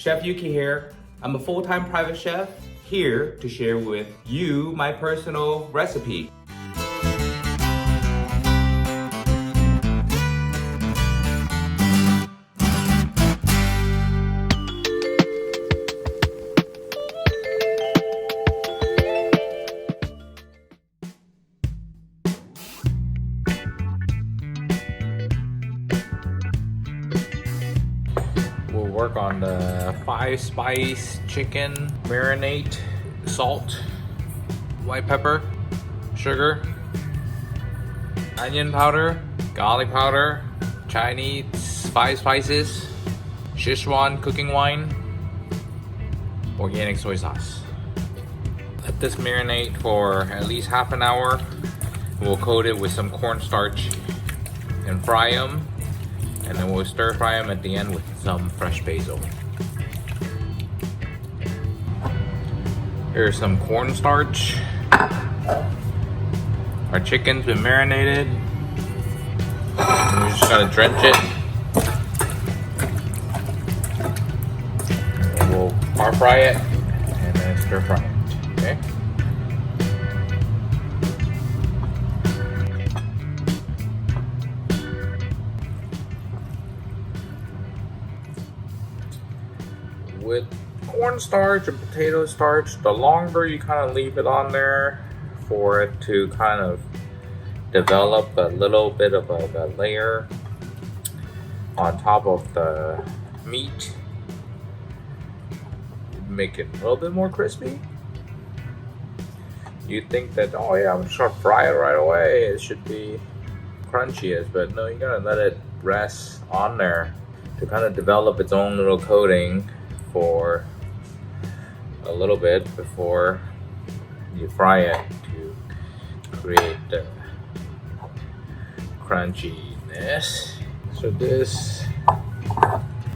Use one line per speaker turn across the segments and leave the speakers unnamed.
Chef Yuki here. I'm a full-time private chef here to share with you my personal recipe. We'll work on the 5-spice chicken marinade, salt, white pepper, sugar, onion powder, garlic powder, Chinese 5 spices, Szechuan cooking wine, organic soy sauce. Let this marinate for at least half an hour. We'll coat it with some cornstarch and fry them. And then we'll stir fry them at the end with some fresh basil. Here's some cornstarch. Our chicken's been marinated. And we just gotta drench it. And we'll par fry it and then stir fry it. Okay? With cornstarch and potato starch, the longer you kind of leave it on there for it to kind of develop a little bit of a layer on top of the meat, make it a little bit more crispy. You think that, oh yeah, I'm just gonna fry it right away, it should be crunchy, but no, you gotta let it rest on there to kind of develop its own little coating for a little bit before you fry it to create the crunchiness. So this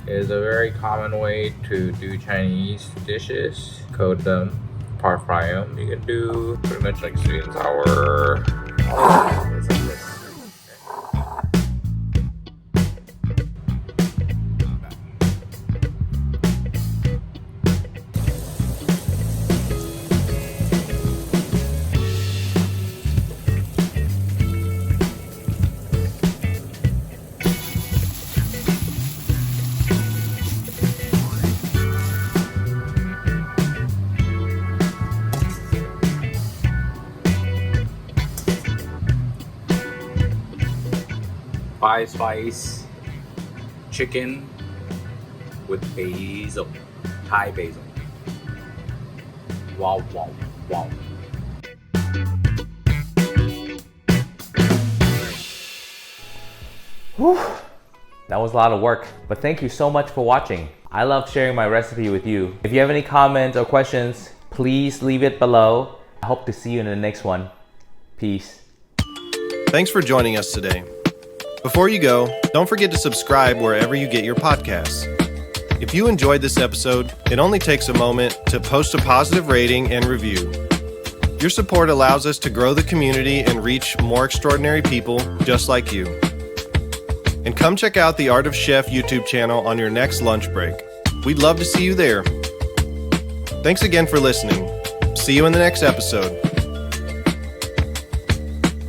is a very common way to do Chinese dishes. Coat them, par fry them. You can do pretty much like sweet and sour. It's like this. 5-spice chicken with basil, Thai basil. Wow, wow, wow.
Whew. That was a lot of work, but thank you so much for watching. I love sharing my recipe with you. If you have any comments or questions, please leave it below. I hope to see you in the next one. Peace.
Thanks for joining us today. Before you go, don't forget to subscribe wherever you get your podcasts. If you enjoyed this episode, it only takes a moment to post a positive rating and review. Your support allows us to grow the community and reach more extraordinary people just like you. And come check out the Art of Chef YouTube channel on your next lunch break. We'd love to see you there. Thanks again for listening. See you in the next episode.